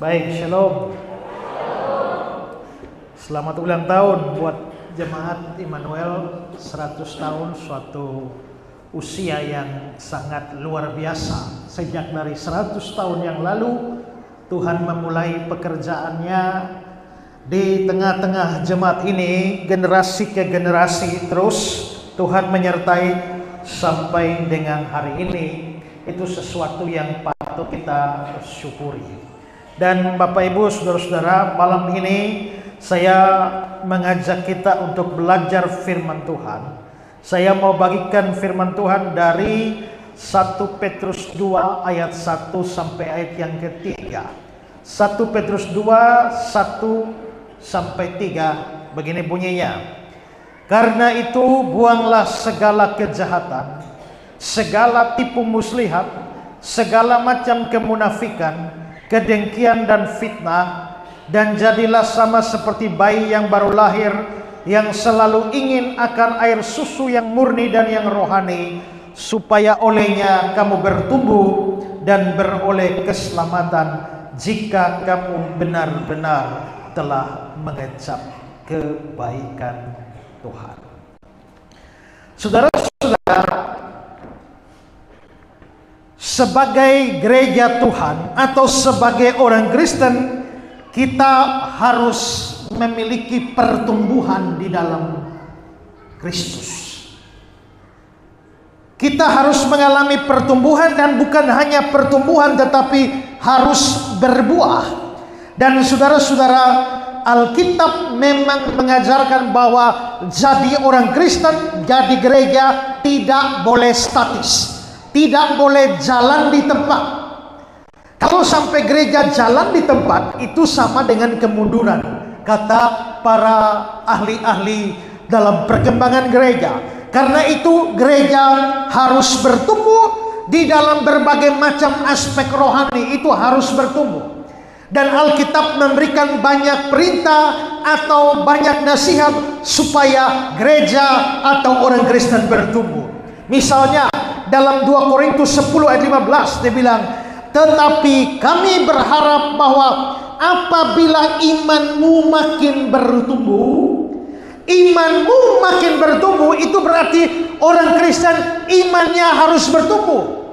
Baik, shalom. Selamat ulang tahun buat Jemaat Immanuel. 100 tahun suatu usia yang sangat luar biasa. Sejak dari 100 tahun yang lalu Tuhan memulai pekerjaannya di tengah-tengah jemaat ini, generasi ke generasi terus Tuhan menyertai sampai dengan hari ini. Itu sesuatu yang patut kita syukuri. Dan Bapak Ibu, saudara-saudara, malam ini saya mengajak kita untuk belajar firman Tuhan. Saya mau bagikan firman Tuhan dari 1 Petrus 2 ayat 1 sampai ayat yang ketiga. 1 Petrus 2 1 sampai 3, begini bunyinya. Karena itu buanglah segala kejahatan, segala tipu muslihat, segala macam kemunafikan, kedengkian dan fitnah, dan jadilah sama seperti bayi yang baru lahir, yang selalu ingin akan air susu yang murni dan yang rohani, supaya olehnya kamu bertumbuh dan beroleh keselamatan, jika kamu benar-benar telah mengecap kebaikan Tuhan. Saudara-saudara, sebagai gereja Tuhan atau sebagai orang Kristen, kita harus memiliki pertumbuhan di dalam Kristus. Kita harus mengalami pertumbuhan, dan bukan hanya pertumbuhan tetapi harus berbuah. Dan saudara-saudara, Alkitab memang mengajarkan bahwa jadi orang Kristen, jadi gereja tidak boleh statis, tidak boleh jalan di tempat. Kalau sampai gereja jalan di tempat, itu sama dengan kemunduran, kata para ahli-ahli dalam perkembangan gereja. Karena itu gereja harus bertumbuh di dalam berbagai macam aspek rohani, itu harus bertumbuh. Dan Alkitab memberikan banyak perintah atau banyak nasihat supaya gereja atau orang Kristen bertumbuh. Misalnya dalam 2 Korintus 10 ayat 15 dia bilang, tetapi kami berharap bahwa apabila imanmu makin bertumbuh, imanmu makin bertumbuh, itu berarti orang Kristen imannya harus bertumbuh.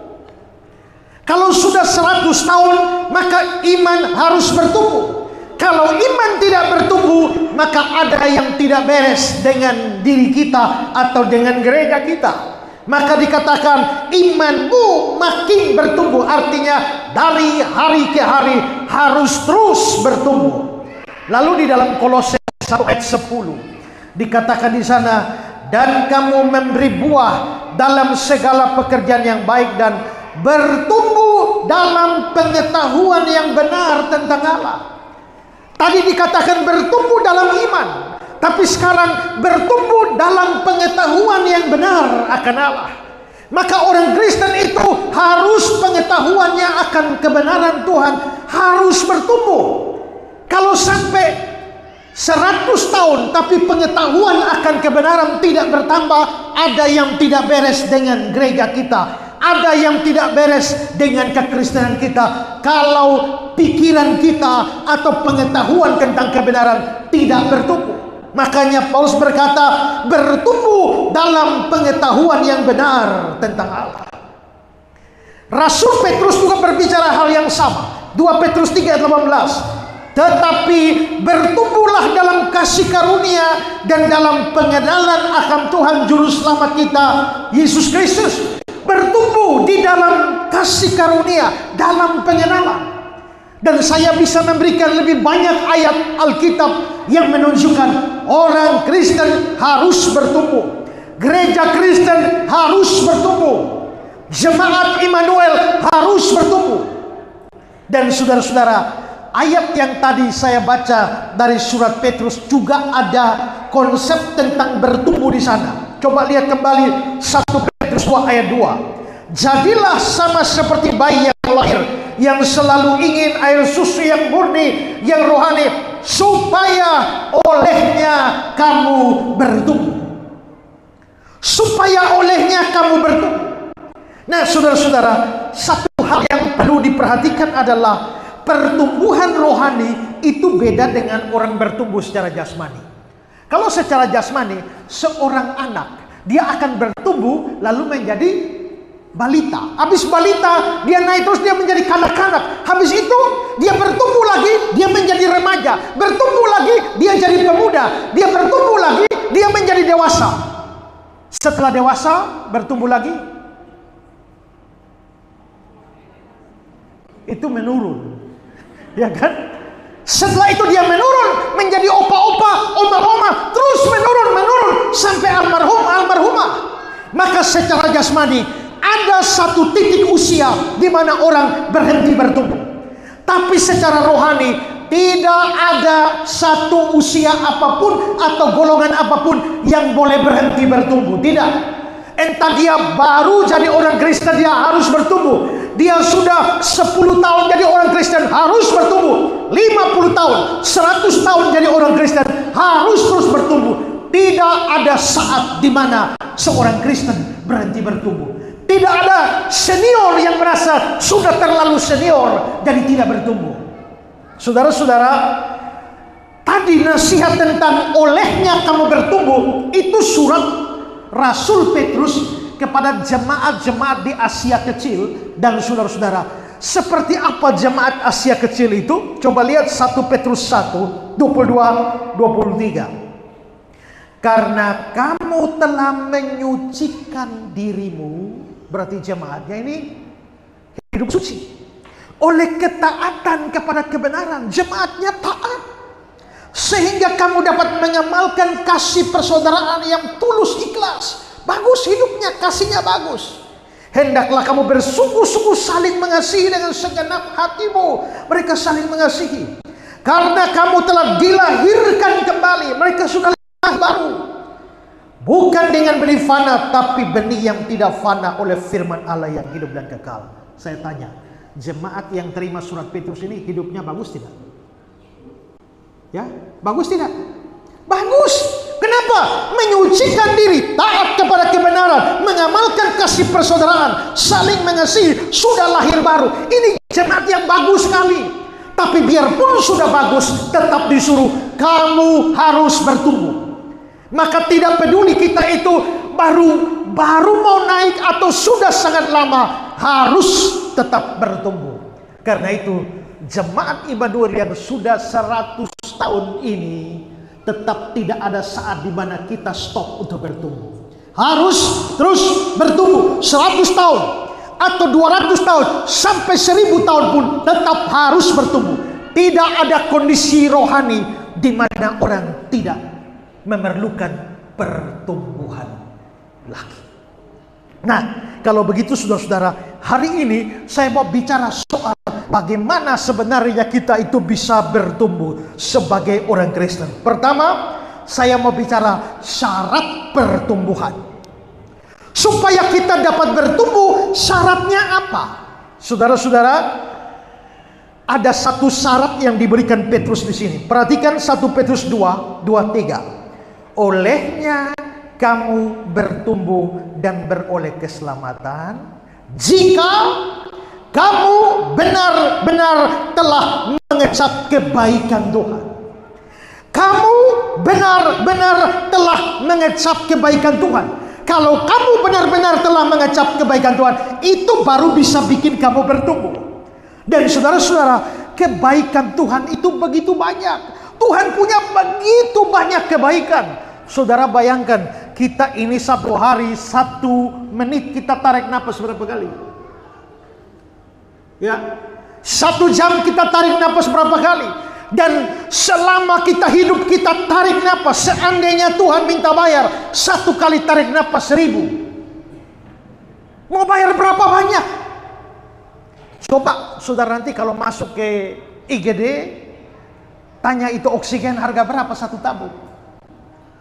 Kalau sudah 100 tahun, maka iman harus bertumbuh. Kalau iman tidak bertumbuh, maka ada yang tidak beres dengan diri kita atau dengan gereja kita. Maka dikatakan imanmu makin bertumbuh, artinya dari hari ke hari harus terus bertumbuh. Lalu di dalam Kolose 1 ayat 10 dikatakan di sana, dan kamu memberi buah dalam segala pekerjaan yang baik dan bertumbuh dalam pengetahuan yang benar tentang Allah. Tadi dikatakan bertumbuh dalam iman, tapi sekarang bertumbuh dalam pengetahuan yang benar akan Allah. Maka orang Kristen itu harus pengetahuannya akan kebenaran Tuhan harus bertumbuh. Kalau sampai 100 tahun tapi pengetahuan akan kebenaran tidak bertambah, ada yang tidak beres dengan gereja kita. Ada yang tidak beres dengan kekristenan kita kalau pikiran kita atau pengetahuan tentang kebenaran tidak bertumbuh. Makanya Paulus berkata, bertumbuh dalam pengetahuan yang benar tentang Allah. Rasul Petrus juga berbicara hal yang sama. 2 Petrus 3 ayat 18. Tetapi bertumbuhlah dalam kasih karunia dan dalam pengenalan akan Tuhan Juru Selamat kita, Yesus Kristus. Bertumbuh di dalam kasih karunia, dalam pengenalan. Dan saya bisa memberikan lebih banyak ayat Alkitab yang menunjukkan orang Kristen harus bertumbuh, gereja Kristen harus bertumbuh, jemaat Immanuel harus bertumbuh. Dan saudara-saudara, ayat yang tadi saya baca dari surat Petrus juga ada konsep tentang bertumbuh di sana. Coba lihat kembali 1 Petrus 2 ayat 2. Jadilah sama seperti bayi yang lahir, yang selalu ingin air susu yang murni, yang rohani, supaya olehnya kamu bertumbuh. Supaya olehnya kamu bertumbuh. Nah saudara-saudara, satu hal yang perlu diperhatikan adalah pertumbuhan rohani itu beda dengan orang bertumbuh secara jasmani. Kalau secara jasmani, seorang anak, dia akan bertumbuh lalu menjadi balita. Habis balita, dia naik terus, dia menjadi kanak-kanak. Habis itu, dia bertumbuh lagi, dia menjadi remaja. Bertumbuh lagi, dia jadi pemuda. Dia bertumbuh lagi, dia menjadi dewasa. Setelah dewasa, bertumbuh lagi, itu menurun. Ya kan? Setelah itu dia menurun menjadi opa-opa, oma-oma, terus menurun sampai almarhumah. Maka secara jasmani ada satu titik usia di mana orang berhenti bertumbuh. Tapi secara rohani tidak ada satu usia apapun atau golongan apapun yang boleh berhenti bertumbuh. Tidak. Entah dia baru jadi orang Kristen, dia harus bertumbuh. Dia sudah 10 tahun jadi orang Kristen, harus bertumbuh. 50 tahun, 100 tahun jadi orang Kristen, harus terus bertumbuh. Tidak ada saat di mana seorang Kristen berhenti bertumbuh. Tidak ada senior yang merasa sudah terlalu senior jadi tidak bertumbuh. Saudara-saudara, tadi nasihat tentang olehnya kamu bertumbuh, itu surat Rasul Petrus kepada jemaat-jemaat di Asia Kecil. Dan saudara-saudara, seperti apa jemaat Asia Kecil itu? Coba lihat 1 Petrus 1, 22-23. Karena kamu telah menyucikan dirimu, berarti jemaatnya ini hidup suci, oleh ketaatan kepada kebenaran. Jemaatnya taat, sehingga kamu dapat mengamalkan kasih persaudaraan yang tulus ikhlas. Bagus hidupnya, kasihnya bagus. Hendaklah kamu bersungguh-sungguh saling mengasihi dengan segenap hatimu. Mereka saling mengasihi karena kamu telah dilahirkan kembali. Mereka sudah lahir baru, bukan dengan benih fana, tapi benih yang tidak fana oleh firman Allah yang hidup dan kekal. Saya tanya, jemaat yang terima surat Petrus ini hidupnya bagus tidak? Ya, bagus tidak? Bagus. Kenapa? Menyucikan diri, taat kepada kebenaran, mengamalkan kasih persaudaraan, saling mengasihi, sudah lahir baru. Ini jemaat yang bagus sekali. Tapi biarpun sudah bagus, tetap disuruh kamu harus bertumbuh. Maka tidak peduli kita itu baru mau naik atau sudah sangat lama, harus tetap bertumbuh. Karena itu jemaat Immanuel yang sudah 100 tahun ini tetap tidak ada saat di mana kita stop untuk bertumbuh. Harus terus bertumbuh. 100 tahun atau 200 tahun sampai 1000 tahun pun tetap harus bertumbuh. Tidak ada kondisi rohani di mana orang tidak memerlukan pertumbuhan lagi. Nah, kalau begitu saudara-saudara, hari ini saya mau bicara soal bagaimana sebenarnya kita itu bisa bertumbuh sebagai orang Kristen. Pertama, saya mau bicara syarat pertumbuhan. Supaya kita dapat bertumbuh, syaratnya apa? Saudara-saudara, ada satu syarat yang diberikan Petrus di sini. Perhatikan 1 Petrus 2, 2-3. Olehnya kamu bertumbuh dan beroleh keselamatan jika kamu benar-benar telah mengecap kebaikan Tuhan. Kamu benar-benar telah mengecap kebaikan Tuhan. Kalau kamu benar-benar telah mengecap kebaikan Tuhan, itu baru bisa bikin kamu bertumbuh. Dan saudara-saudara, kebaikan Tuhan itu begitu banyak. Tuhan punya begitu banyak kebaikan. Saudara bayangkan, kita ini satu hari 1 menit kita tarik napas berapa kali? Ya, 1 jam kita tarik napas berapa kali? Dan selama kita hidup kita tarik napas, seandainya Tuhan minta bayar 1 kali tarik napas 1000, mau bayar berapa banyak? Coba saudara nanti kalau masuk ke IGD, tanya itu oksigen harga berapa 1 tabung.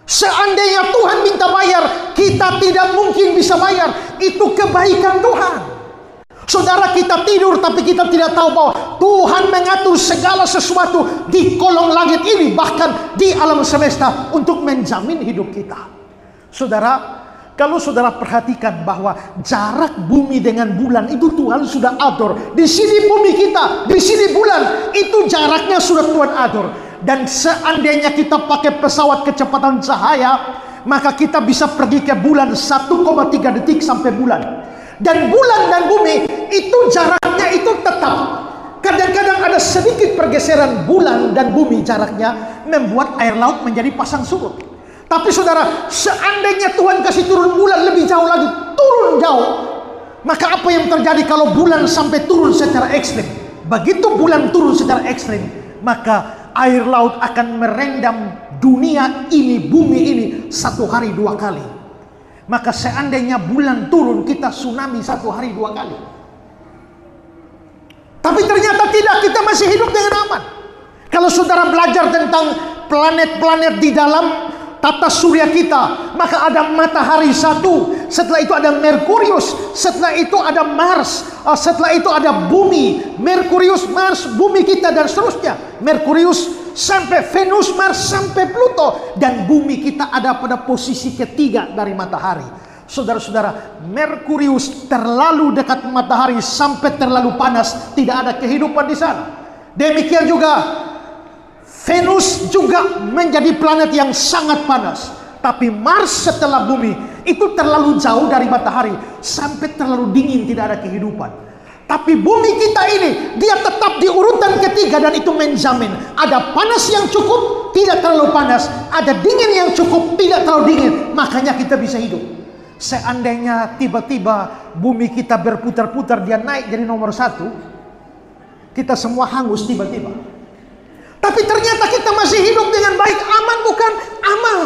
Seandainya Tuhan minta bayar, kita tidak mungkin bisa bayar. Itu kebaikan Tuhan. Saudara, kita tidur tapi kita tidak tahu bahwa Tuhan mengatur segala sesuatu di kolong langit ini, bahkan di alam semesta, untuk menjamin hidup kita. Saudara, Kalau saudara perhatikan bahwa jarak bumi dengan bulan itu Tuhan sudah atur. Di sini bumi kita, di sini bulan, itu jaraknya sudah Tuhan atur. Dan seandainya kita pakai pesawat kecepatan cahaya, maka kita bisa pergi ke bulan 1,3 detik sampai bulan. Dan bulan dan bumi itu jaraknya itu tetap. Kadang-kadang ada sedikit pergeseran bulan dan bumi jaraknya, membuat air laut menjadi pasang surut. Tapi saudara, seandainya Tuhan kasih turun bulan lebih jauh lagi, turun jauh, maka apa yang terjadi kalau bulan sampai turun secara ekstrim? Begitu bulan turun secara ekstrim, maka air laut akan merendam dunia ini, bumi ini 1 hari 2 kali. Maka seandainya bulan turun, kita tsunami 1 hari 2 kali. Tapi ternyata tidak, kita masih hidup dengan aman. Kalau saudara belajar tentang planet-planet di dalam tata surya kita, maka ada matahari 1, setelah itu ada Merkurius, setelah itu ada Mars, setelah itu ada bumi, Merkurius, Mars, bumi kita, dan seterusnya. Merkurius sampai Venus, Mars sampai Pluto, dan bumi kita ada pada posisi ketiga dari matahari. Saudara-saudara, Merkurius terlalu dekat matahari sampai terlalu panas, tidak ada kehidupan di sana. Demikian juga Venus juga menjadi planet yang sangat panas. Tapi Mars setelah bumi itu terlalu jauh dari matahari sampai terlalu dingin, tidak ada kehidupan. Tapi bumi kita ini, dia tetap di urutan ketiga, dan itu menjamin ada panas yang cukup, tidak terlalu panas, ada dingin yang cukup, tidak terlalu dingin, makanya kita bisa hidup. Seandainya tiba-tiba bumi kita berputar-putar, dia naik jadi nomor 1, kita semua hangus tiba-tiba. Tapi ternyata kita masih hidup dengan baik. Aman bukan? Aman.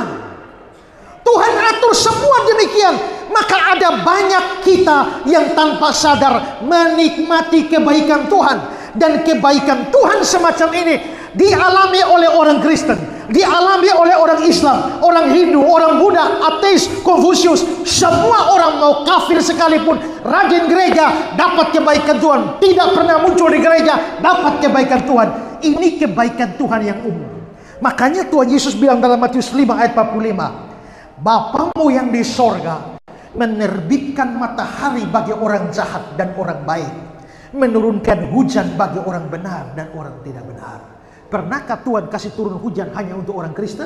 Tuhan atur semua demikian. Maka ada banyak kita yang tanpa sadar menikmati kebaikan Tuhan. Dan kebaikan Tuhan semacam ini dialami oleh orang Kristen, dialami oleh orang Islam, orang Hindu, orang Buddha, ateis, Konfusius. Semua orang, mau kafir sekalipun, rajin gereja, dapat kebaikan Tuhan. Tidak pernah muncul di gereja, dapat kebaikan Tuhan. Ini kebaikan Tuhan yang umum. Makanya Tuhan Yesus bilang dalam Matius 5 ayat 45, Bapamu yang di sorga menerbitkan matahari bagi orang jahat dan orang baik, menurunkan hujan bagi orang benar dan orang tidak benar. Pernahkah Tuhan kasih turun hujan hanya untuk orang Kristen?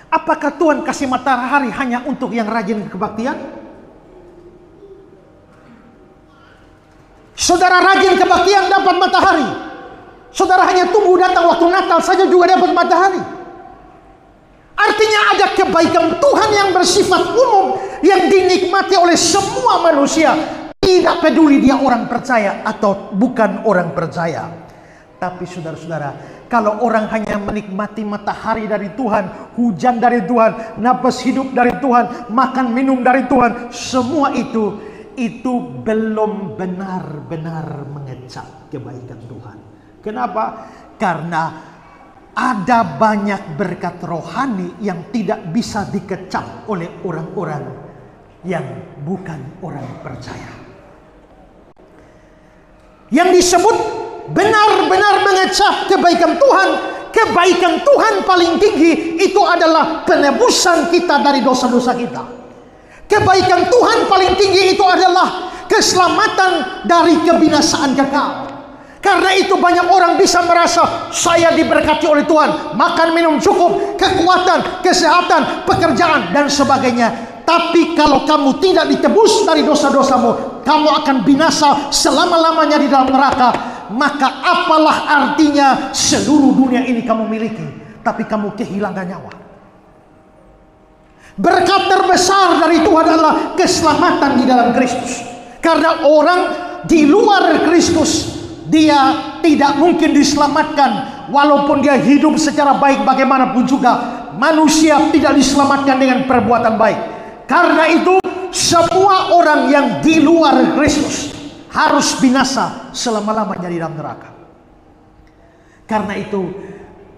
Apakah Tuhan kasih matahari hanya untuk yang rajin kebaktian? Saudara rajin kebaktian dapat matahari. Saudara hanya tunggu datang waktu Natal saja juga dapat matahari. Artinya ada kebaikan Tuhan yang bersifat umum, yang dinikmati oleh semua manusia. Tidak peduli dia orang percaya atau bukan orang percaya. Tapi saudara-saudara, kalau orang hanya menikmati matahari dari Tuhan, hujan dari Tuhan, napas hidup dari Tuhan, makan minum dari Tuhan, semua itu belum benar-benar mengecap kebaikan Tuhan. Kenapa? Karena ada banyak berkat rohani yang tidak bisa dikecap oleh orang-orang yang bukan orang percaya. Yang disebut benar-benar mengecap kebaikan Tuhan, kebaikan Tuhan paling tinggi itu adalah penebusan kita dari dosa-dosa kita. Kebaikan Tuhan paling tinggi itu adalah keselamatan dari kebinasaan kekal. Karena itu banyak orang bisa merasa saya diberkati oleh Tuhan, makan minum cukup, kekuatan, kesehatan, pekerjaan dan sebagainya. Tapi kalau kamu tidak ditebus dari dosa-dosamu, kamu akan binasa selama-lamanya di dalam neraka. Maka apalah artinya seluruh dunia ini kamu miliki, tapi kamu kehilangan nyawa. Berkat terbesar dari Tuhan adalah keselamatan di dalam Kristus. Karena orang di luar Kristus, dia tidak mungkin diselamatkan. Walaupun dia hidup secara baik bagaimanapun juga, manusia tidak diselamatkan dengan perbuatan baik. Karena itu semua orang yang di luar Kristus harus binasa selama-lamanya di dalam neraka. Karena itu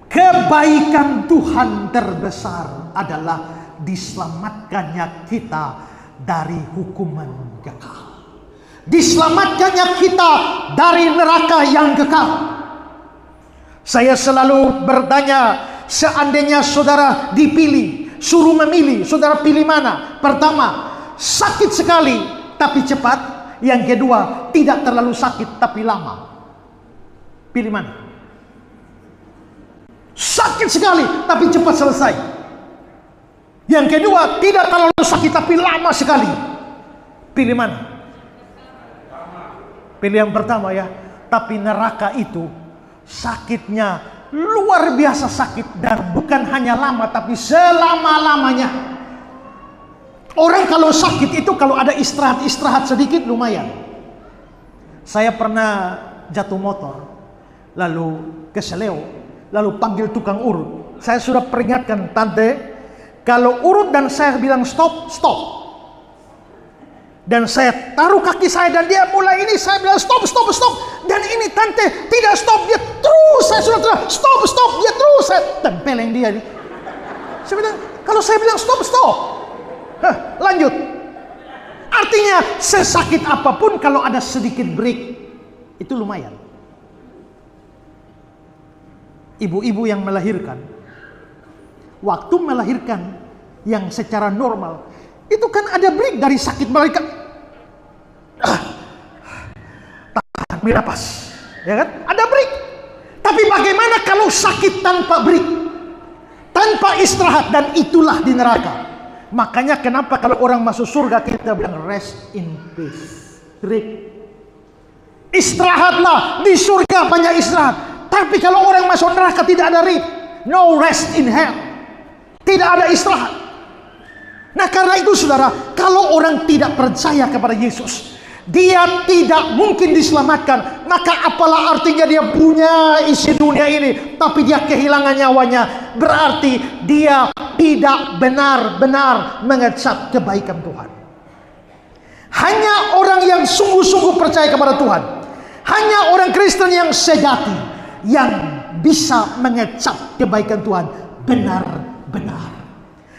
kebaikan Tuhan terbesar adalah diselamatkannya kita dari hukuman kekal. Diselamatkannya kita dari neraka yang kekal. Saya selalu bertanya, seandainya saudara dipilih suruh memilih, saudara pilih mana? Pertama, sakit sekali tapi cepat. Yang kedua, tidak terlalu sakit tapi lama. Pilih mana? Sakit sekali tapi cepat selesai. Yang kedua, tidak terlalu sakit tapi lama sekali. Pilih mana? Pilih yang pertama ya. Tapi neraka itu sakitnya luar biasa sakit, dan bukan hanya lama tapi selama-lamanya. Orang kalau sakit itu kalau ada istirahat sedikit lumayan. Saya pernah jatuh motor, lalu keseleo, lalu panggil tukang urut. Saya sudah peringatkan, tante, kalau urut dan saya bilang stop, stop. Dan saya taruh kaki saya dan dia mulai ini, saya bilang stop, stop, stop. Dan ini tante tidak stop, dia terus, saya sudah terus stop, stop, dia terus, saya tempeleng dia. Saya bilang, kalau saya bilang stop, stop. Lanjut. Artinya sesakit apapun kalau ada sedikit break itu lumayan. Ibu-ibu yang melahirkan, waktu melahirkan yang secara normal itu kan ada break dari sakit mereka. Tahan bernafas, ya kan? Ada break. Tapi bagaimana kalau sakit tanpa break, tanpa istirahat? Dan itulah di neraka. Makanya kenapa kalau orang masuk surga kita bilang rest in peace, break. Istirahatlah, di surga banyak istirahat. Tapi kalau orang masuk neraka tidak ada rest, no rest in hell, tidak ada istirahat. Nah karena itu saudara, kalau orang tidak percaya kepada Yesus, dia tidak mungkin diselamatkan. Maka apalah artinya dia punya isi dunia ini tapi dia kehilangan nyawanya? Berarti dia tidak benar-benar mengecap kebaikan Tuhan. Hanya orang yang sungguh-sungguh percaya kepada Tuhan, hanya orang Kristen yang sejati yang bisa mengecap kebaikan Tuhan benar-benar.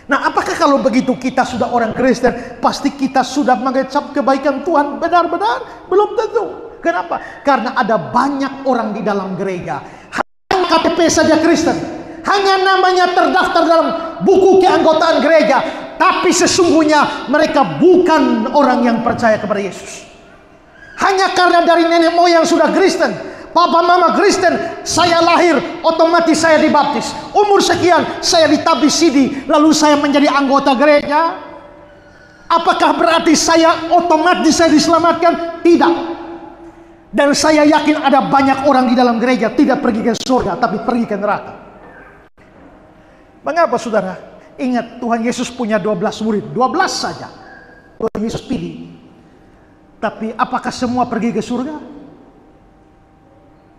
Nah, apakah kalau begitu kita sudah orang Kristen, pasti kita sudah mengecap kebaikan Tuhan benar-benar? Belum tentu. Kenapa? Karena ada banyak orang di dalam gereja, hanya KTP saja Kristen, hanya namanya terdaftar dalam buku keanggotaan gereja, tapi sesungguhnya mereka bukan orang yang percaya kepada Yesus. Hanya karena dari nenek moyang sudah Kristen, papa mama Kristen, saya lahir otomatis saya dibaptis. Umur sekian saya ditabis sidi, lalu saya menjadi anggota gereja. Apakah berarti saya otomatis saya diselamatkan? Tidak. Dan saya yakin ada banyak orang di dalam gereja tidak pergi ke surga tapi pergi ke neraka. Mengapa saudara? Ingat, Tuhan Yesus punya 12 murid, 12 saja Tuhan Yesus pilih. Tapi apakah semua pergi ke surga?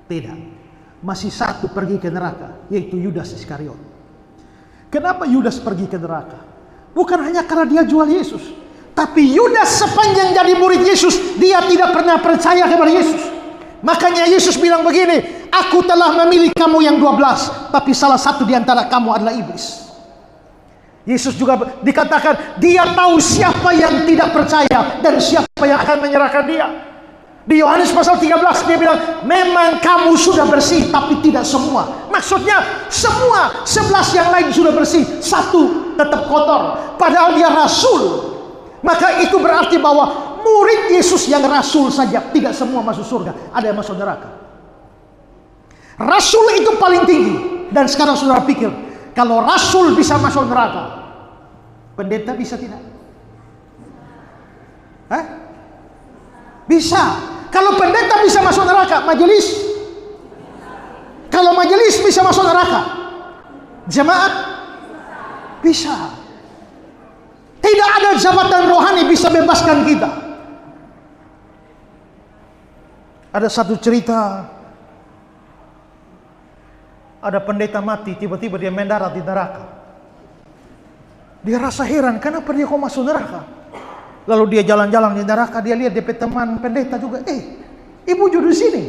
Tidak. Masih satu pergi ke neraka, yaitu Yudas Iskariot. Kenapa Yudas pergi ke neraka? Bukan hanya karena dia jual Yesus, tapi Yudas sepanjang jadi murid Yesus, dia tidak pernah percaya kepada Yesus. Makanya Yesus bilang begini, aku telah memilih kamu yang 12, tapi salah satu di antara kamu adalah iblis. Yesus juga dikatakan, dia tahu siapa yang tidak percaya dan siapa yang akan menyerahkan dia. Di Yohanes pasal 13 dia bilang, memang kamu sudah bersih, tapi tidak semua. Maksudnya semua 11 yang lain sudah bersih, satu tetap kotor, padahal dia rasul. Maka itu berarti bahwa murid Yesus yang rasul saja tidak semua masuk surga, ada yang masuk neraka. Rasul itu paling tinggi. Dan sekarang saudara pikir, kalau rasul bisa masuk neraka, pendeta bisa tidak? Hah? Bisa. Kalau pendeta bisa masuk neraka, majelis? Kalau majelis bisa masuk neraka, jemaat bisa. Tidak ada jabatan rohani bisa bebaskan kita. Ada satu cerita, ada pendeta mati, tiba-tiba dia mendarat di neraka. Dia rasa heran, kenapa dia kok masuk neraka? Lalu dia jalan-jalan di neraka, dia lihat DP teman pendeta juga, ibu juga di sini.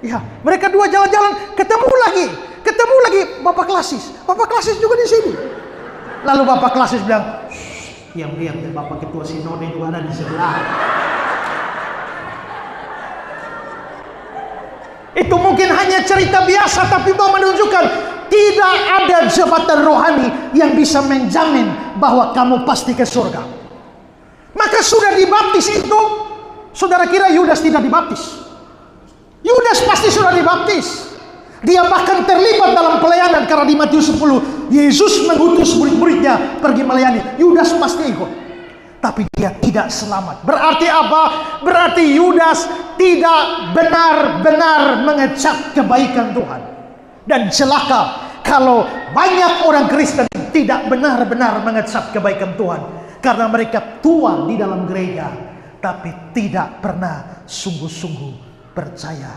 Ya, mereka dua jalan-jalan, ketemu lagi Bapak Klasis juga di sini. Lalu Bapak Klasis bilang, diam-diam, Bapak Ketua Sinode juga ada di sebelah. Itu mungkin hanya cerita biasa, tapi mau menunjukkan tidak ada jabatan rohani yang bisa menjamin bahwa kamu pasti ke surga. Maka sudah dibaptis itu, saudara kira Yudas tidak dibaptis? Yudas pasti sudah dibaptis. Dia bahkan terlibat dalam pelayanan, karena di Matius 10 Yesus mengutus murid-muridnya pergi melayani. Yudas pasti ikut, tapi dia tidak selamat. Berarti apa? Berarti Yudas tidak benar-benar mengecap kebaikan Tuhan. Dan celaka kalau banyak orang Kristen tidak benar-benar mengecap kebaikan Tuhan, karena mereka tua di dalam gereja tapi tidak pernah sungguh-sungguh percaya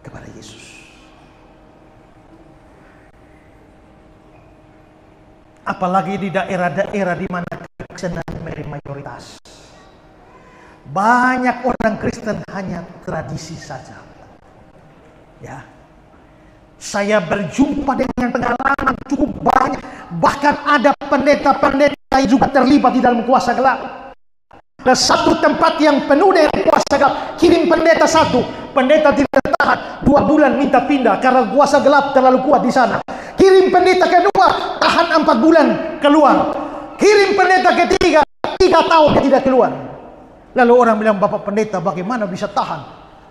kepada Yesus. Apalagi di daerah-daerah di mana Kristen menjadi mayoritas. Banyak orang Kristen hanya tradisi saja. Ya. Saya berjumpa dengan pengalaman cukup banyak. Bahkan ada pendeta-pendeta yang juga terlibat di dalam kuasa gelap. Ada satu tempat yang penuh dengan kuasa gelap, kirim pendeta satu, pendeta tidak tahan, 2 bulan minta pindah karena kuasa gelap terlalu kuat di sana. Kirim pendeta kedua, tahan 4 bulan, keluar. Kirim pendeta ketiga, 3 tahun dia tidak keluar. Lalu orang bilang, Bapak pendeta bagaimana bisa tahan?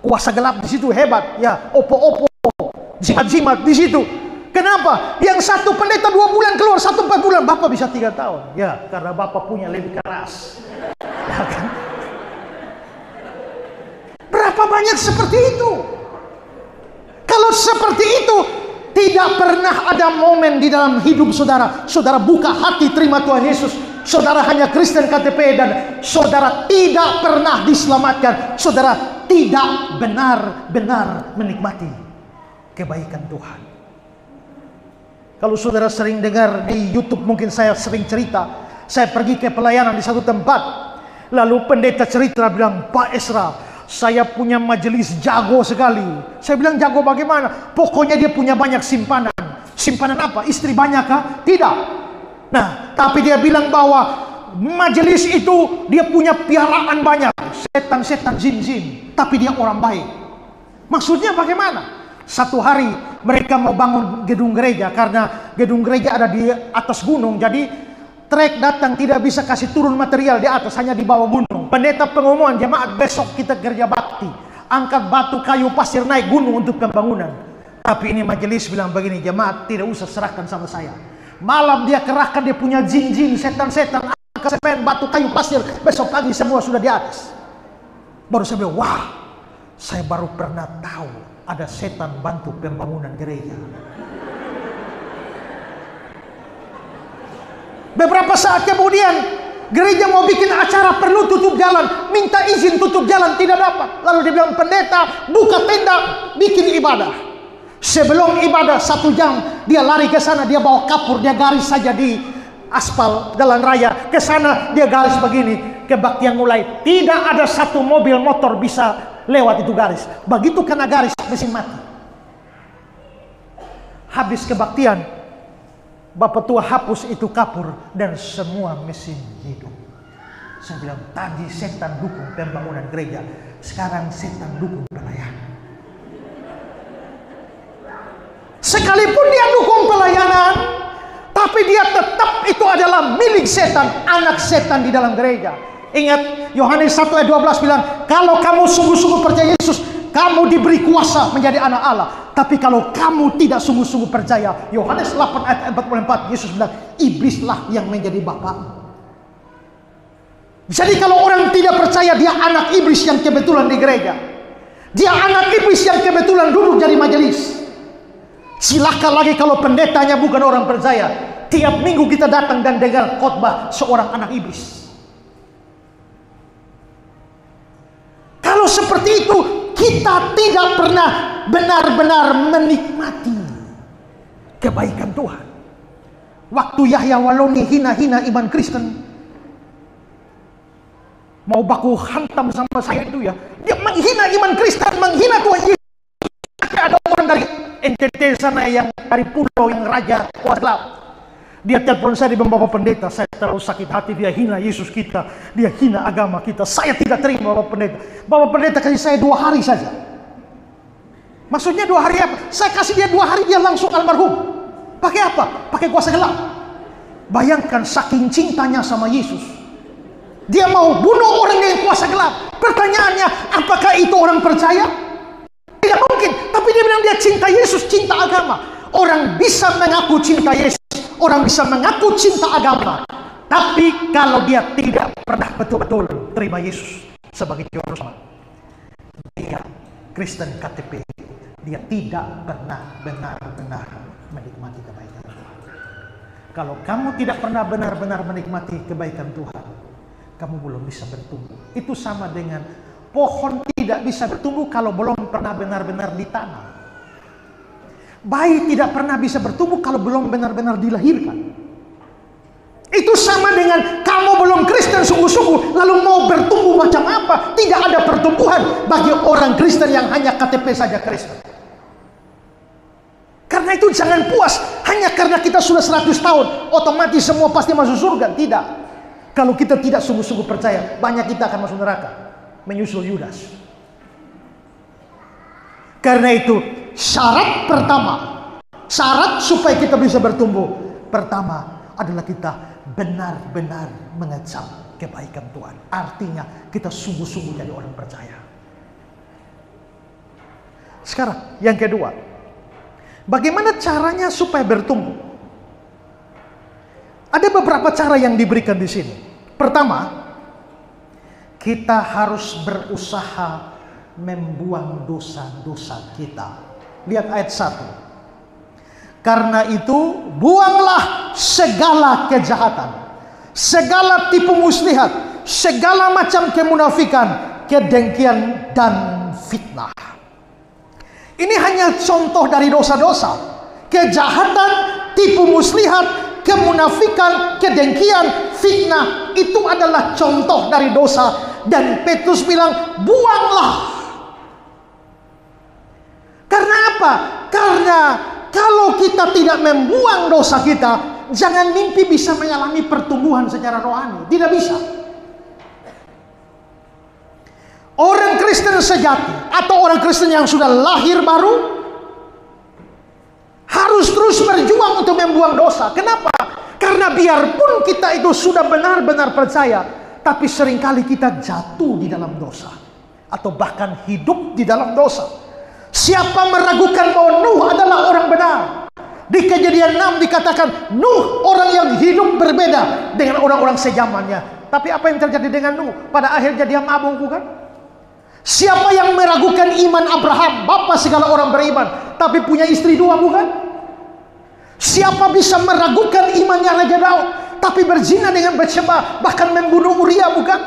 Kuasa gelap di situ hebat, ya, opo-opo, jimat-jimat di situ. Kenapa? Yang satu pendeta 2 bulan keluar, satu 4 bulan, Bapak bisa 3 tahun. Ya, karena Bapak punya lebih keras. Ya kan? Berapa banyak seperti itu? Kalau seperti itu, tidak pernah ada momen di dalam hidup saudara, saudara buka hati terima Tuhan Yesus, saudara hanya Kristen KTP dan saudara tidak pernah diselamatkan, saudara tidak benar-benar menikmati kebaikan Tuhan. Kalau saudara sering dengar di YouTube, mungkin saya sering cerita, saya pergi ke pelayanan di satu tempat, lalu pendeta cerita bilang, Pak Esra, saya punya majelis jago sekali. Saya bilang, jago bagaimana? Pokoknya dia punya banyak simpanan. Simpanan apa? Istri banyak kah? Tidak. Nah, tapi dia bilang bahwa majelis itu dia punya piaraan banyak, setan-setan, jin-jin, tapi dia orang baik. Maksudnya bagaimana? Satu hari mereka mau bangun gedung gereja, karena gedung gereja ada di atas gunung, jadi trek datang tidak bisa kasih turun material di atas, hanya di bawah gunung. Pendeta pengumuman, jemaat besok kita kerja bakti, angkat batu, kayu, pasir, naik gunung untuk pembangunan. Tapi ini majelis bilang begini, jemaat tidak usah serahkan sama saya. Malam dia kerahkan dia punya jin-jin, setan-setan, angkat semen, batu, kayu, pasir, besok pagi semua sudah di atas. Baru saya bilang, wah, saya baru pernah tahu ada setan bantu pembangunan gereja. Beberapa saat kemudian, gereja mau bikin acara, perlu tutup jalan, minta izin tutup jalan, tidak dapat. Lalu dia bilang, pendeta buka tenda, bikin ibadah. Sebelum ibadah 1 jam, dia lari ke sana, dia bawa kapur, dia garis saja di aspal jalan raya. Ke sana dia garis begini, kebaktian mulai. Tidak ada satu mobil motor bisa lewat itu garis. Begitu kena garis, mesin mati. Habis kebaktian, Bapak tua hapus itu kapur dan semua mesin hidup. Saya bilang, tadi setan dukung pembangunan gereja, sekarang setan dukung pelayanan. Sekalipun dia dukung pelayanan, tapi dia tetap itu adalah milik setan, anak setan di dalam gereja. Ingat, Yohanes 1 ayat 12 bilang, kalau kamu sungguh-sungguh percaya Yesus, kamu diberi kuasa menjadi anak Allah. Tapi kalau kamu tidak sungguh-sungguh percaya, Yohanes 8 ayat 44, Yesus bilang, iblislah yang menjadi bapak. Jadi kalau orang tidak percaya, dia anak iblis yang kebetulan di gereja. Dia anak iblis yang kebetulan duduk jadi majelis. Silakan lagi kalau pendetanya bukan orang percaya. Tiap minggu kita datang dan dengar khotbah seorang anak iblis. Kalau seperti itu, kita tidak pernah benar-benar menikmati kebaikan Tuhan. Waktu Yahya Waloni hina-hina iman Kristen, mau baku hantam sama saya itu ya, dia menghina iman Kristen, menghina Tuhan Yesus. Ada orang dari NTT sana yang dari pulau yang raja kuasa gelap, dia telepon saya di Bapak Pendeta, saya terlalu sakit hati, dia hina Yesus kita, dia hina agama kita, saya tidak terima Bapak Pendeta. Bapak Pendeta kasih saya 2 hari saja. Maksudnya 2 hari apa? Saya kasih dia 2 hari, dia langsung almarhum. Pakai apa? Pakai kuasa gelap. Bayangkan saking cintanya sama Yesus, dia mau bunuh orang dengan kuasa gelap. Pertanyaannya, apakah itu orang percaya? Tidak mungkin. Tapi dia bilang dia cinta Yesus, cinta agama. Orang bisa mengaku cinta Yesus, orang bisa mengaku cinta agama, tapi kalau dia tidak pernah betul-betul terima Yesus sebagai Juru Selamat, dia Kristen KTP, dia tidak pernah benar-benar menikmati kebaikan Tuhan. Kalau kamu tidak pernah benar-benar menikmati kebaikan Tuhan, kamu belum bisa bertumbuh. Itu sama dengan pohon tidak bisa bertumbuh kalau belum pernah benar-benar ditanam. Bayi tidak pernah bisa bertumbuh kalau belum benar-benar dilahirkan. Itu sama dengan kamu belum Kristen sungguh-sungguh lalu mau bertumbuh macam apa? Tidak ada pertumbuhan bagi orang Kristen yang hanya KTP saja Kristen. Karena itu jangan puas hanya karena kita sudah 100 tahun otomatis semua pasti masuk surga. Tidak. Kalau kita tidak sungguh-sungguh percaya, banyak kita akan masuk neraka, menyusul Yudas. Karena itu syarat pertama, syarat supaya kita bisa bertumbuh, pertama adalah kita benar-benar mengecap kebaikan Tuhan. Artinya kita sungguh-sungguh jadi orang percaya. Sekarang yang kedua, bagaimana caranya supaya bertumbuh? Ada beberapa cara yang diberikan di sini. Pertama, kita harus berusaha membuang dosa-dosa kita. Lihat ayat 1. Karena itu buanglah segala kejahatan, segala tipu muslihat, segala macam kemunafikan, kedengkian dan fitnah. Ini hanya contoh dari dosa-dosa. Kejahatan, tipu muslihat, kemunafikan, kedengkian, fitnah, itu adalah contoh dari dosa. Dan Petrus bilang, buanglah. Karena apa? Karena kalau kita tidak membuang dosa kita, jangan mimpi bisa mengalami pertumbuhan secara rohani. Tidak bisa. Orang Kristen sejati atau orang Kristen yang sudah lahir baru harus terus berjuang untuk membuang dosa. Kenapa? Karena biarpun kita itu sudah benar-benar percaya, tapi seringkali kita jatuh di dalam dosa atau bahkan hidup di dalam dosa. Siapa meragukan bahwa Nuh adalah orang benar? Di Kejadian 6 dikatakan Nuh orang yang hidup berbeda dengan orang-orang sejamannya. Tapi apa yang terjadi dengan Nuh? Pada akhirnya dia mabuk, bukan? Siapa yang meragukan iman Abraham, bapa segala orang beriman, tapi punya istri 2, bukan? Siapa bisa meragukan imannya Raja Daud, tapi berzina dengan Batsyeba, bahkan membunuh Uria, bukan?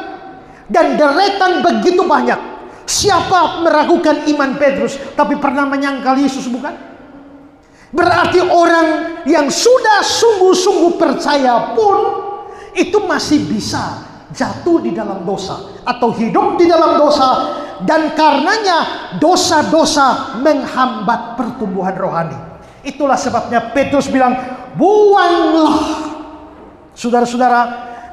Dan deretan begitu banyak. Siapa meragukan iman Petrus, tapi pernah menyangkal Yesus, bukan? Berarti orang yang sudah sungguh-sungguh percaya pun itu masih bisa jatuh di dalam dosa atau hidup di dalam dosa, dan karenanya dosa-dosa menghambat pertumbuhan rohani. Itulah sebabnya Petrus bilang, buanglah. Saudara-saudara,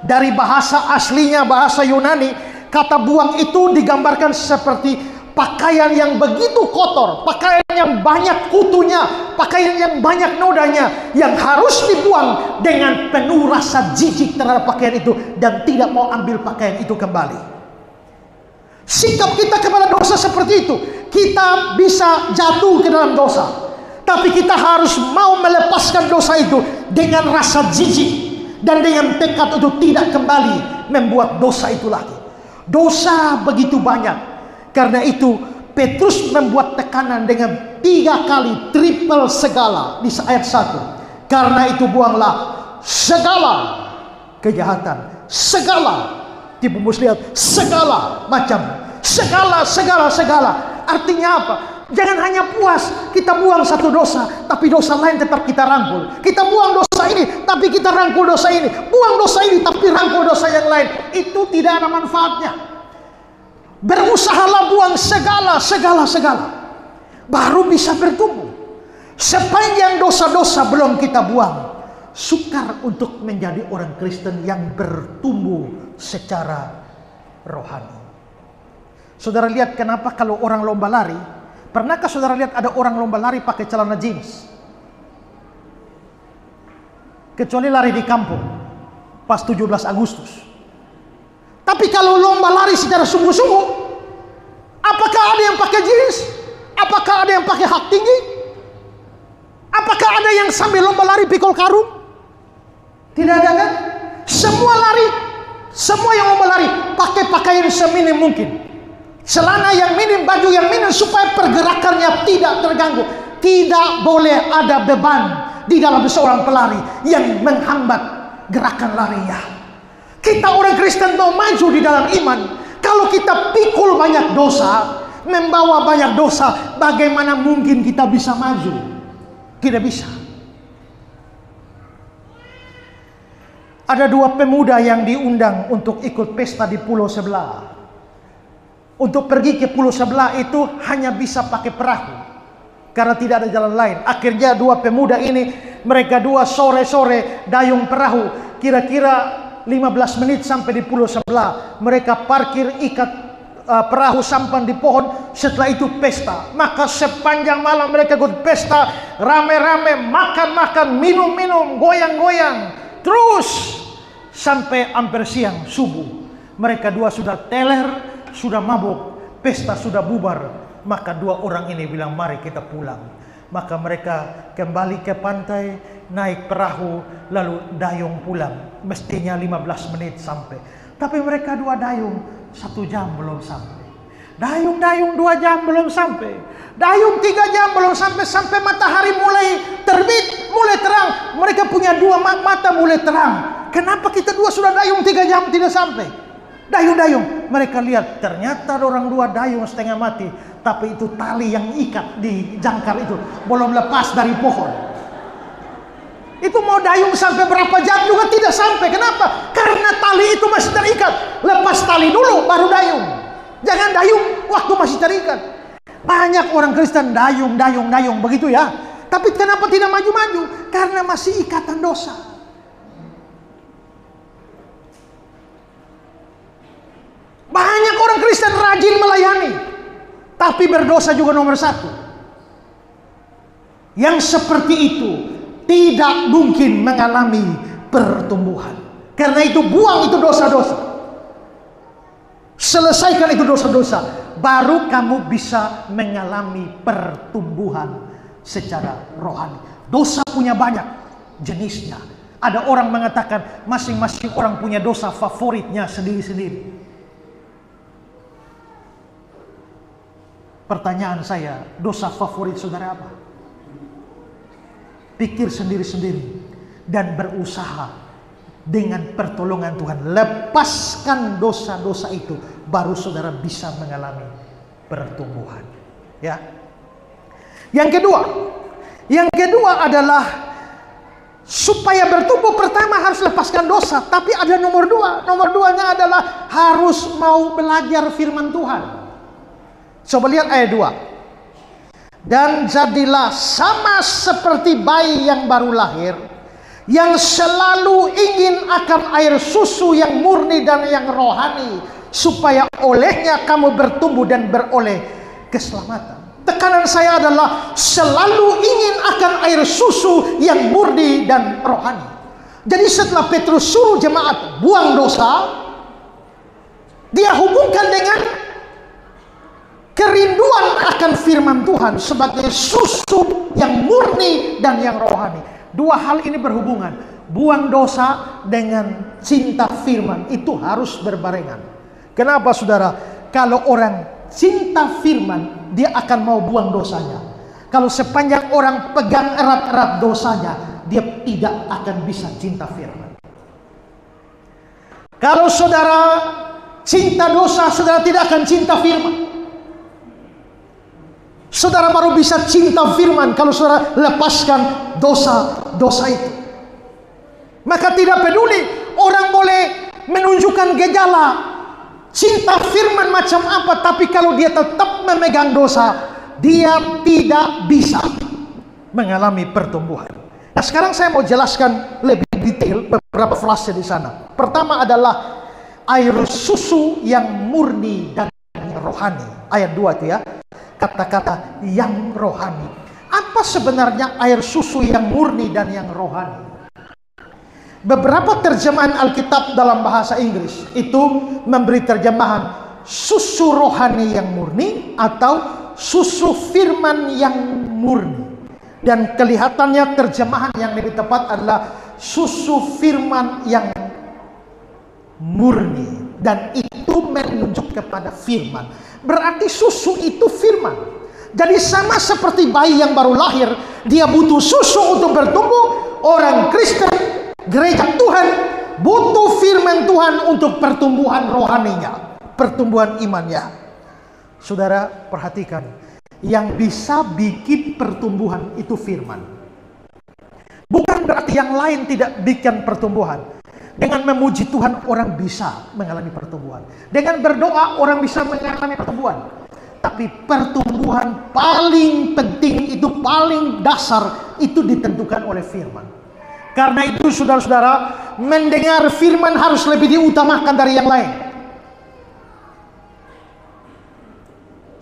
dari bahasa aslinya, bahasa Yunani, kata buang itu digambarkan seperti pakaian yang begitu kotor, pakaian yang banyak kutunya, pakaian yang banyak nodanya, yang harus dibuang dengan penuh rasa jijik terhadap pakaian itu dan tidak mau ambil pakaian itu kembali. Sikap kita kepada dosa seperti itu. Kita bisa jatuh ke dalam dosa, tapi kita harus mau melepaskan dosa itu dengan rasa jijik dan dengan tekad untuk tidak kembali membuat dosa itu lagi. Dosa begitu banyak. Karena itu Petrus membuat tekanan dengan 3 kali triple segala di ayat 1. Karena itu buanglah segala kejahatan, segala tipu muslihat, segala macam, segala. Artinya apa? Jangan hanya puas kita buang satu dosa, tapi dosa lain tetap kita rangkul. Kita buang dosa ini, tapi kita rangkul dosa ini. Buang dosa ini, tapi rangkul dosa yang lain. Itu tidak ada manfaatnya. Berusahalah buang segala. Baru bisa bertumbuh. Sepanjang dosa-dosa belum kita buang, sukar untuk menjadi orang Kristen yang bertumbuh secara rohani. Saudara lihat kenapa kalau orang lomba lari, pernahkah saudara lihat ada orang lomba lari pakai celana jeans? kecuali lari di kampung pas 17 Agustus. Tapi kalau lomba lari secara sungguh-sungguh, apakah ada yang pakai jeans? Apakah ada yang pakai hak tinggi? Apakah ada yang sambil lomba lari pikul karung? Tidak ada kan? Semua lari, semua yang lomba lari pakai pakaian seminim mungkin, celana yang minim, baju yang minim, supaya pergerakannya tidak terganggu. Tidak boleh ada beban di dalam seorang pelari yang menghambat gerakan larinya. Kita orang Kristen mau maju di dalam iman, kalau kita pikul banyak dosa, membawa banyak dosa, bagaimana mungkin kita bisa maju? Tidak bisa. Ada 2 pemuda yang diundang untuk ikut pesta di pulau sebelah. Untuk pergi ke pulau sebelah itu hanya bisa pakai perahu, karena tidak ada jalan lain. Akhirnya 2 pemuda ini, mereka 2 sore-sore dayung perahu. Kira-kira 15 menit sampai di pulau sebelah. Mereka parkir, ikat perahu, sampan di pohon. Setelah itu pesta. Maka sepanjang malam mereka ikut pesta, rame-rame, makan-makan, minum-minum, goyang-goyang, terus sampai hampir siang, subuh. Mereka 2 sudah teler, sudah mabuk, pesta sudah bubar. Maka 2 orang ini bilang, mari kita pulang. Maka mereka kembali ke pantai, naik perahu, lalu dayung pulang. Mestinya 15 menit sampai, tapi mereka 2 dayung 1 jam belum sampai. Dayung 2 jam belum sampai. Dayung 3 jam belum sampai. Sampai matahari mulai terbit, mulai terang. Mereka punya 2 mata mulai terang. Kenapa kita 2 sudah dayung 3 jam tidak sampai? Dayung. Mereka lihat, ternyata orang 2 dayung setengah mati, tapi itu tali yang ikat di jangkar itu belum lepas dari pohon. Itu mau dayung sampai berapa jam juga tidak sampai. Kenapa? Karena tali itu masih terikat. Lepas tali dulu baru dayung. Jangan dayung waktu masih terikat. Banyak orang Kristen dayung begitu ya. Tapi kenapa tidak maju-maju? Karena masih ikatan dosa. Banyak orang Kristen rajin melayani, tapi berdosa juga nomor 1. Yang seperti itu tidak mungkin mengalami pertumbuhan. Karena itu buang itu dosa-dosa. Selesaikan itu dosa-dosa, baru kamu bisa mengalami pertumbuhan secara rohani. Dosa punya banyak jenisnya. Ada orang mengatakan masing-masing orang punya dosa favoritnya sendiri-sendiri. Pertanyaan saya, dosa favorit saudara apa? Pikir sendiri-sendiri dan berusaha dengan pertolongan Tuhan. Lepaskan dosa-dosa itu, baru saudara bisa mengalami pertumbuhan. Ya. Yang kedua adalah supaya bertumbuh, pertama harus lepaskan dosa. Tapi ada nomor 2. Nomor 2-nya adalah harus mau belajar firman Tuhan. Coba lihat ayat 2. Dan jadilah sama seperti bayi yang baru lahir, yang selalu ingin akan air susu yang murni dan yang rohani, supaya olehnya kamu bertumbuh dan beroleh keselamatan. Tekanan saya adalah selalu ingin akan air susu yang murni dan rohani. Jadi setelah Petrus suruh jemaat buang dosa, dia hubungkan dengan kerinduan akan firman Tuhan sebagai susu yang murni dan yang rohani. 2 hal ini berhubungan. Buang dosa dengan cinta firman itu harus berbarengan. Kenapa saudara? Kalau orang cinta firman, dia akan mau buang dosanya. Kalau sepanjang orang pegang erat-erat dosanya, dia tidak akan bisa cinta firman. Kalau saudara cinta dosa, saudara tidak akan cinta firman. Saudara baru bisa cinta firman kalau saudara lepaskan dosa-dosa itu. Maka tidak peduli orang boleh menunjukkan gejala cinta firman macam apa, tapi kalau dia tetap memegang dosa, dia tidak bisa mengalami pertumbuhan. Nah, sekarang saya mau jelaskan lebih detail beberapa frase di sana. Pertama adalah air susu yang murni dan rohani. Ayat 2 itu ya. Kata-kata yang rohani. Apa sebenarnya air susu yang murni dan yang rohani? Beberapa terjemahan Alkitab dalam bahasa Inggris itu memberi terjemahan susu rohani yang murni atau susu firman yang murni. Dan kelihatannya terjemahan yang lebih tepat adalah susu firman yang murni. Dan itu menunjuk kepada firman. Berarti susu itu firman. Jadi sama seperti bayi yang baru lahir, dia butuh susu untuk bertumbuh. Orang Kristen, gereja Tuhan, butuh firman Tuhan untuk pertumbuhan rohaninya, pertumbuhan imannya. Saudara perhatikan, yang bisa bikin pertumbuhan itu firman. Bukan berarti yang lain tidak bikin pertumbuhan. Dengan memuji Tuhan orang bisa mengalami pertumbuhan. Dengan berdoa orang bisa mengalami pertumbuhan. Tapi pertumbuhan paling penting, itu paling dasar, itu ditentukan oleh firman. Karena itu saudara-saudara, mendengar firman harus lebih diutamakan dari yang lain.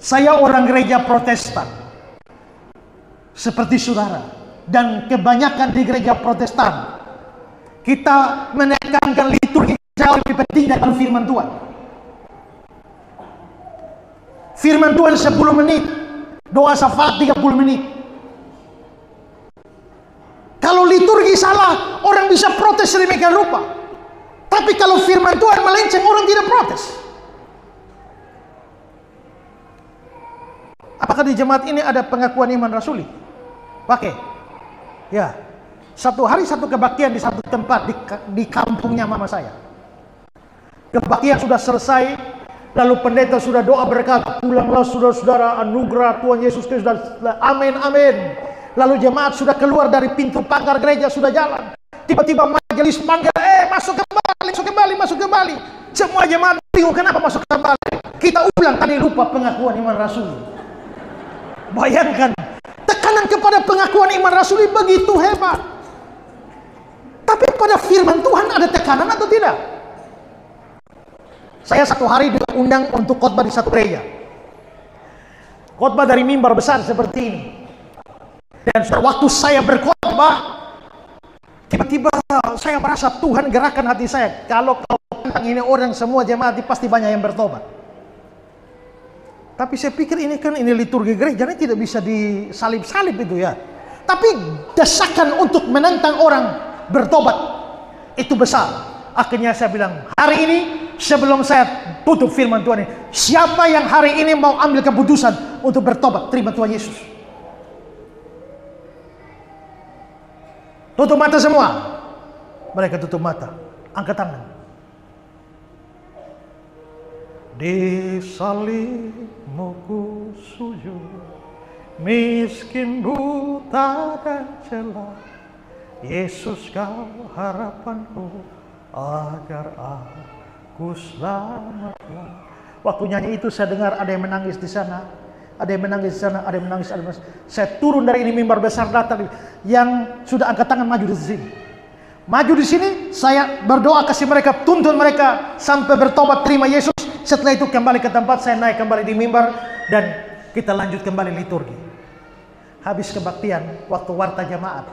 Saya orang gereja Protestan, seperti saudara, dan kebanyakan di gereja Protestan, kita menekankan liturgi jauh lebih penting dari firman Tuhan. Firman Tuhan 10 menit, doa syafaat 30 menit. Kalau liturgi salah, orang bisa protes sedemikian rupa. Tapi kalau firman Tuhan melenceng, orang tidak protes. Apakah di jemaat ini ada pengakuan iman rasuli? Pakai. Ya. Satu hari satu kebaktian di satu tempat di kampungnya mama saya. Kebaktian sudah selesai, lalu pendeta sudah doa berkat, pulanglah saudara-saudara, anugerah Tuhan Yesus Kristus, amin amin. Lalu jemaat sudah keluar dari pintu pagar gereja, sudah jalan. Tiba-tiba majelis panggil, masuk kembali. Semua jemaat bingung kenapa masuk kembali. Kita ulang, tadi lupa pengakuan iman rasul. Bayangkan, tekanan kepada pengakuan iman rasuli begitu hebat. Tapi pada firman Tuhan ada tekanan atau tidak? Saya satu hari diundang untuk khotbah di satu gereja. Khotbah dari mimbar besar seperti ini. Dan waktu saya berkhotbah, tiba-tiba saya merasa Tuhan gerakan hati saya. Kalau ini orang semua jemaat pasti banyak yang bertobat. Tapi saya pikir ini liturgi gereja, ini tidak bisa disalib-salib itu ya. Tapi desakan untuk menentang orang bertobat itu besar. Akhirnya saya bilang, hari ini sebelum saya tutup firman Tuhan ini, siapa yang hari ini mau ambil keputusan untuk bertobat, terima Tuhan Yesus? Tutup mata semua. Mereka tutup mata, angkat tangan. Di salibmu ku sujud, miskin, buta dan celah. Yesus kau harapanku, agar aku selamatlah. Waktu nyanyi itu saya dengar ada yang menangis di sana, ada yang menangis di sana, ada yang menangis. Saya turun dari ini mimbar besar, datang yang sudah angkat tangan maju di sini. Maju di sini, saya berdoa kasih mereka, tuntun mereka sampai bertobat terima Yesus. Setelah itu kembali ke tempat, saya naik kembali di mimbar dan kita lanjut kembali liturgi. Habis kebaktian, waktu warta jamaat,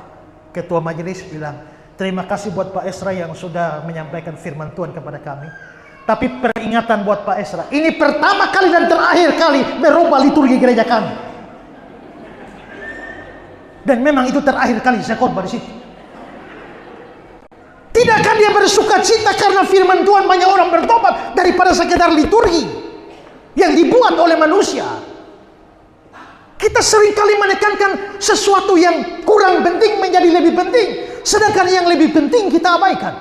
ketua majelis bilang, terima kasih buat Pak Esra yang sudah menyampaikan firman Tuhan kepada kami. Tapi peringatan buat Pak Esra, ini pertama kali dan terakhir kali merubah liturgi gereja kami. Dan memang itu terakhir kali saya khotbah di situ. Tidakkah dia bersuka cita karena firman Tuhan banyak orang bertobat daripada sekedar liturgi yang dibuat oleh manusia? Kita seringkali menekankan sesuatu yang kurang penting menjadi lebih penting, sedangkan yang lebih penting kita abaikan.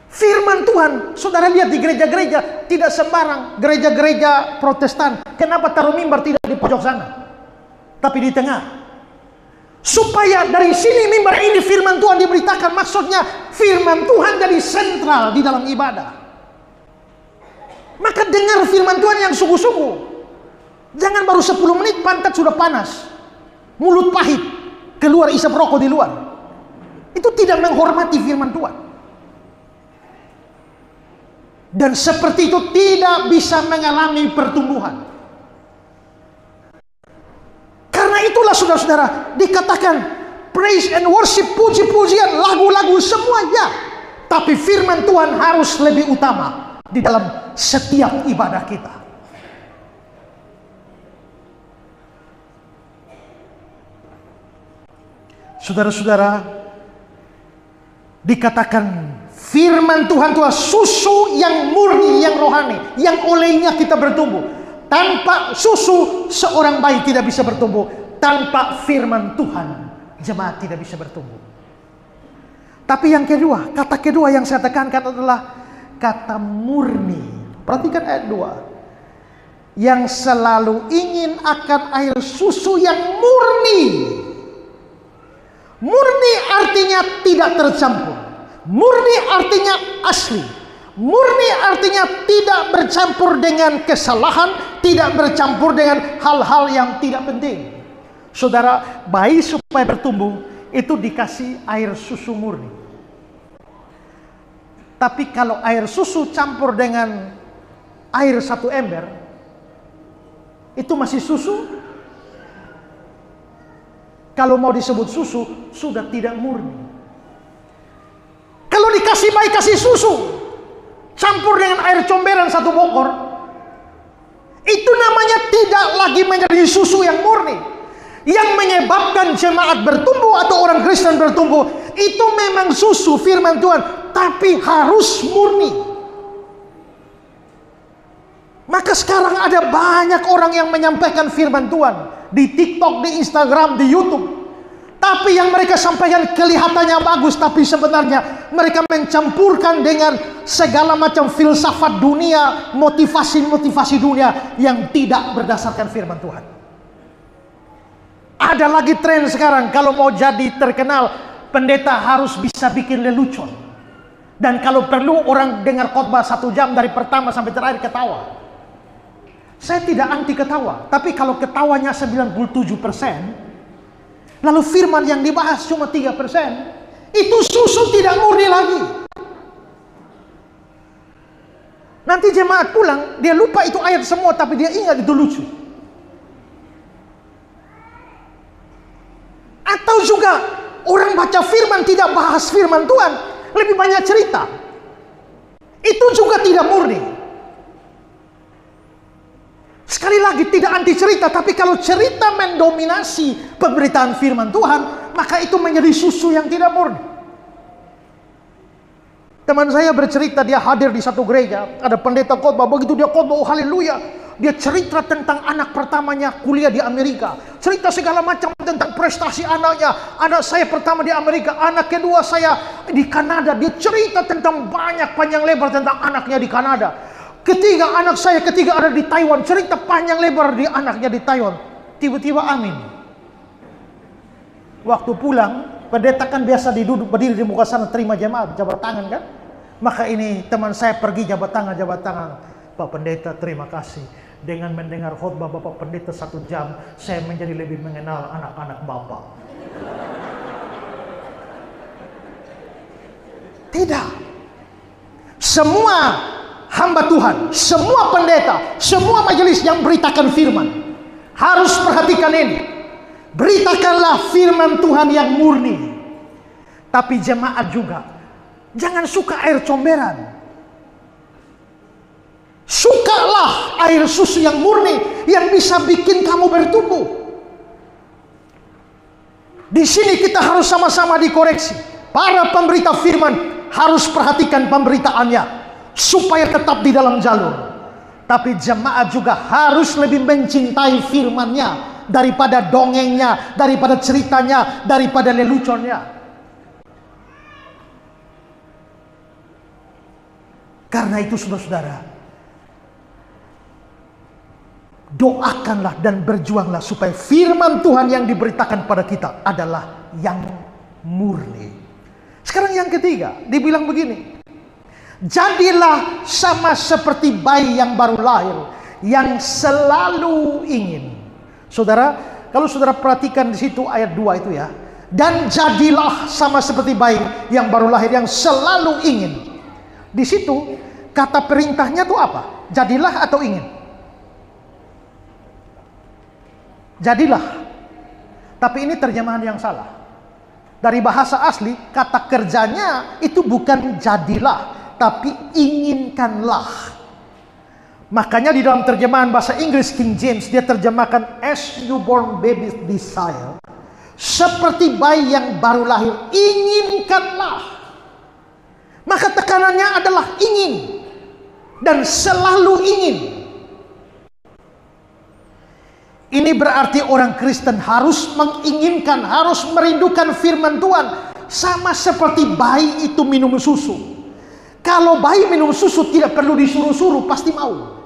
Firman Tuhan, saudara lihat di gereja-gereja tidak sembarang. Gereja-gereja Protestan, kenapa taruh mimbar tidak di pojok sana, tapi di tengah? Supaya dari sini mimbar ini firman Tuhan diberitakan. Maksudnya firman Tuhan jadi sentral di dalam ibadah. Maka dengar firman Tuhan yang sungguh-sungguh. Jangan baru 10 menit pantat sudah panas, mulut pahit, keluar isap rokok di luar. Itu tidak menghormati firman Tuhan. Dan seperti itu tidak bisa mengalami pertumbuhan. Karena itulah saudara-saudara dikatakan praise and worship, puji-pujian, lagu-lagu semua ya. Tapi firman Tuhan harus lebih utama di dalam setiap ibadah kita. Saudara-saudara, dikatakan firman Tuhan itu susu yang murni, yang rohani, yang olehnya kita bertumbuh. Tanpa susu seorang bayi tidak bisa bertumbuh. Tanpa firman Tuhan jemaat tidak bisa bertumbuh. Tapi yang kedua, kata kedua yang saya tekankan adalah kata murni. Perhatikan ayat 2. Yang selalu ingin akan air susu yang murni. Murni artinya tidak tercampur. Murni artinya asli. Murni artinya tidak bercampur dengan kesalahan, tidak bercampur dengan hal-hal yang tidak penting. Saudara, bayi supaya bertumbuh itu dikasih air susu murni. Tapi kalau air susu campur dengan air satu ember, itu masih susu. Kalau mau disebut susu, sudah tidak murni. Kalau dikasih bayi kasih susu, campur dengan air comberan satu bokor, itu namanya tidak lagi menjadi susu yang murni. Yang menyebabkan jemaat bertumbuh atau orang Kristen bertumbuh, itu memang susu firman Tuhan, tapi harus murni. Maka sekarang ada banyak orang yang menyampaikan firman Tuhan di TikTok, di Instagram, di YouTube. Tapi yang mereka sampaikan kelihatannya bagus, tapi sebenarnya mereka mencampurkan dengan segala macam filsafat dunia, motivasi-motivasi dunia yang tidak berdasarkan firman Tuhan. Ada lagi tren sekarang, kalau mau jadi terkenal, pendeta harus bisa bikin lelucon. Dan kalau perlu orang dengar khotbah 1 jam dari pertama sampai terakhir ketawa. Saya tidak anti ketawa, tapi kalau ketawanya 97%, lalu firman yang dibahas cuma 3%, itu susu tidak murni lagi. Nanti jemaat pulang, dia lupa itu ayat semua, tapi dia ingat itu lucu. Atau juga orang baca firman tidak bahas firman Tuhan, lebih banyak cerita. Itu juga tidak murni. Sekali lagi tidak anti cerita, tapi kalau cerita mendominasi pemberitaan firman Tuhan, maka itu menjadi susu yang tidak murni. Teman saya bercerita, dia hadir di satu gereja, ada pendeta khotbah, begitu dia khotbah, oh haleluya, dia cerita tentang anak pertamanya kuliah di Amerika, cerita segala macam tentang prestasi anaknya. Anak saya pertama di Amerika, anak kedua saya di Kanada. Dia cerita tentang banyak panjang lebar tentang anaknya di Kanada. Ketiga anak saya ketiga ada di Taiwan, cerita panjang lebar di anaknya di Taiwan. Tiba-tiba amin. Waktu pulang, pendeta kan biasa duduk berdiri di muka sana terima jemaat, jabat tangan kan? Maka ini teman saya pergi jabat tangan. Pak Pendeta, terima kasih. Dengan mendengar khotbah Bapak Pendeta 1 jam, saya menjadi lebih mengenal anak-anak Bapak. Tidak. Semua hamba Tuhan, semua pendeta, semua majelis yang beritakan firman harus perhatikan ini. Beritakanlah firman Tuhan yang murni. Tapi jemaat juga jangan suka air comberan. Sukalah air susu yang murni yang bisa bikin kamu bertumbuh. Di sini kita harus sama-sama dikoreksi. Para pemberita firman harus perhatikan pemberitaannya supaya tetap di dalam jalur. Tapi jemaat juga harus lebih mencintai firman-Nya daripada dongengnya, daripada ceritanya, daripada leluconnya. Karena itu saudara-saudara, doakanlah dan berjuanglah supaya firman Tuhan yang diberitakan pada kita adalah yang murni. Sekarang yang ketiga, dibilang begini. Jadilah sama seperti bayi yang baru lahir, yang selalu ingin. Saudara, kalau saudara perhatikan di situ ayat 2 itu ya. Dan jadilah sama seperti bayi yang baru lahir, yang selalu ingin. Di situ kata perintahnya itu apa? Jadilah atau ingin? Jadilah. Tapi ini terjemahan yang salah. Dari bahasa asli, kata kerjanya itu bukan jadilah, tapi inginkanlah. Makanya di dalam terjemahan bahasa Inggris King James, dia terjemahkan as newborn babies desire. Seperti bayi yang baru lahir, inginkanlah. Maka tekanannya adalah ingin. Dan selalu ingin. Ini berarti orang Kristen harus menginginkan, harus merindukan firman Tuhan. Sama seperti bayi itu minum susu. Kalau bayi minum susu tidak perlu disuruh-suruh, pasti mau.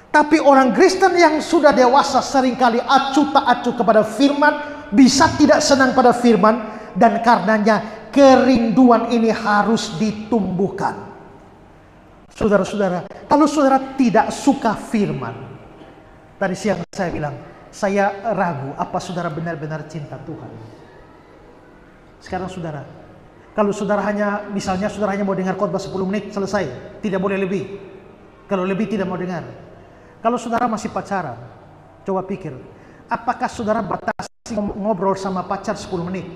Tapi orang Kristen yang sudah dewasa seringkali acuh tak acuh kepada firman, bisa tidak senang pada firman, dan karenanya kerinduan ini harus ditumbuhkan. Saudara-saudara, kalau saudara tidak suka firman, tadi siang saya bilang, saya ragu apa saudara benar-benar cinta Tuhan. Sekarang saudara, kalau saudara hanya, misalnya saudara hanya mau dengar khotbah 10 menit, selesai, tidak boleh lebih. Kalau lebih tidak mau dengar. Kalau saudara masih pacaran, coba pikir, apakah saudara batasi ngobrol sama pacar 10 menit?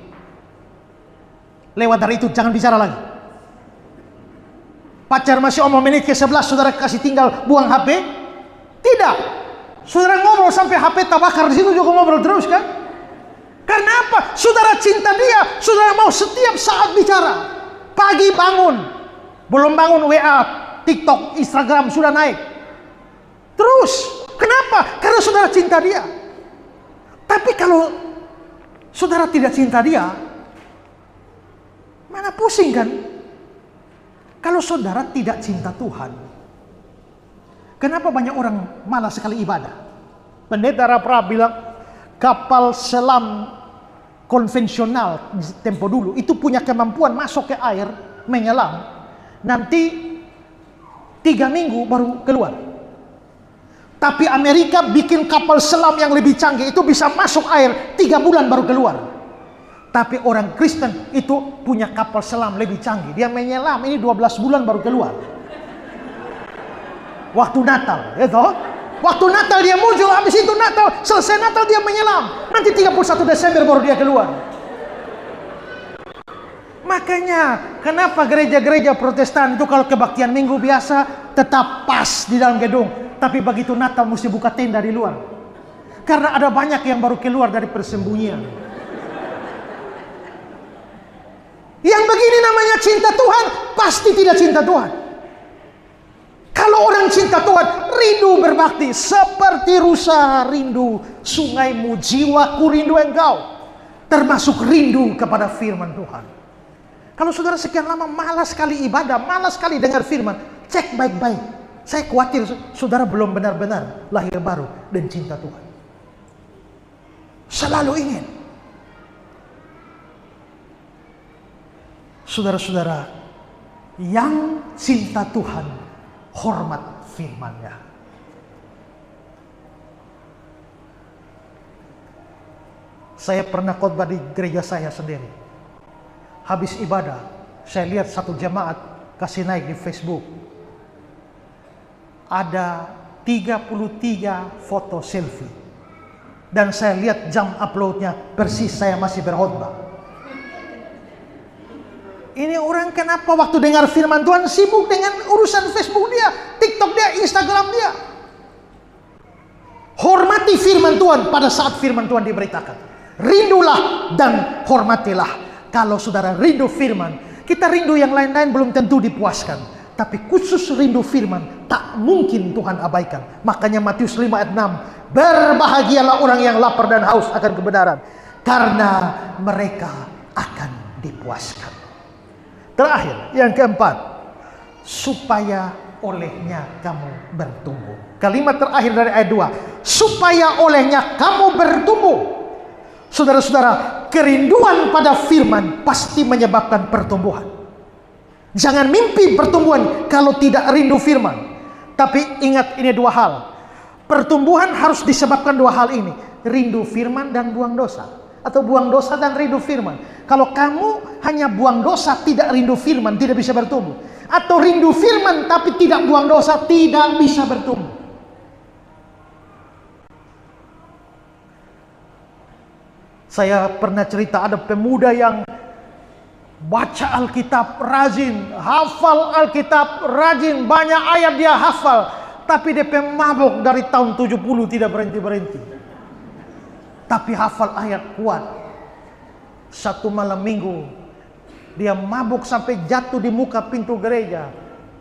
Lewat dari itu jangan bicara lagi. Pacar masih omong menit ke-11, saudara kasih tinggal buang HP? Tidak. Saudara ngobrol sampai HP terbakar di situ juga ngobrol terus kan? Karena apa? Saudara cinta dia, saudara mau setiap saat bicara. Pagi bangun, belum bangun WA, TikTok, Instagram sudah naik. Terus, kenapa? Karena saudara cinta dia. Tapi kalau saudara tidak cinta dia, mana pusing kan? Kalau saudara tidak cinta Tuhan, kenapa banyak orang malas sekali ibadah? Pendeta Rapra bilang, kapal selam konvensional tempo dulu itu punya kemampuan masuk ke air, menyelam, nanti 3 minggu baru keluar. Tapi Amerika bikin kapal selam yang lebih canggih, itu bisa masuk air 3 bulan baru keluar. Tapi orang Kristen itu punya kapal selam lebih canggih, dia menyelam ini 12 bulan baru keluar. Waktu Natal, gitu. Waktu Natal dia muncul, habis itu Natal, selesai Natal dia menyelam. Nanti 31 Desember baru dia keluar. Makanya kenapa gereja-gereja Protestan itu kalau kebaktian minggu biasa tetap pas di dalam gedung, tapi begitu Natal mesti buka tenda di luar. Karena ada banyak yang baru keluar dari persembunyian. Yang begini namanya cinta Tuhan, pasti tidak cinta Tuhan. Kalau orang cinta Tuhan, rindu berbakti seperti rusa rindu sungaimu, jiwaku rindu engkau. Termasuk rindu kepada firman Tuhan. Kalau saudara sekian lama malas sekali ibadah, malas sekali dengar firman, cek baik-baik. Saya khawatir saudara belum benar-benar lahir baru dan cinta Tuhan. Selalu ingin. Saudara-saudara yang cinta Tuhan, hormat firman-Nya. Saya pernah khotbah di gereja saya sendiri. Habis ibadah, saya lihat satu jemaat kasih naik di Facebook. Ada 33 foto selfie. Dan saya lihat jam uploadnya, persis saya masih berkhotbah. Ini orang kenapa waktu dengar firman Tuhan sibuk dengan urusan Facebook dia, TikTok dia, Instagram dia. Hormati firman Tuhan pada saat firman Tuhan diberitakan. Rindulah dan hormatilah. Kalau saudara rindu firman, kita rindu yang lain-lain belum tentu dipuaskan. Tapi khusus rindu firman, tak mungkin Tuhan abaikan. Makanya Matius 5 ayat 6, berbahagialah orang yang lapar dan haus akan kebenaran, karena mereka akan dipuaskan. Terakhir, yang keempat, supaya olehnya kamu bertumbuh. Kalimat terakhir dari ayat 2, supaya olehnya kamu bertumbuh. Saudara-saudara, kerinduan pada firman pasti menyebabkan pertumbuhan. Jangan mimpi pertumbuhan kalau tidak rindu firman. Tapi ingat ini 2 hal. Pertumbuhan harus disebabkan 2 hal ini, rindu firman dan buang dosa. Atau buang dosa dan rindu firman. Kalau kamu hanya buang dosa tidak rindu firman, tidak bisa bertumbuh. Atau rindu firman tapi tidak buang dosa, tidak bisa bertumbuh. Saya pernah cerita ada pemuda yang baca Alkitab rajin, hafal Alkitab rajin, banyak ayat dia hafal, tapi dia pemabuk dari tahun 70 tidak berhenti-berhenti. Tapi hafal ayat kuat. Satu malam minggu dia mabuk sampai jatuh di muka pintu gereja.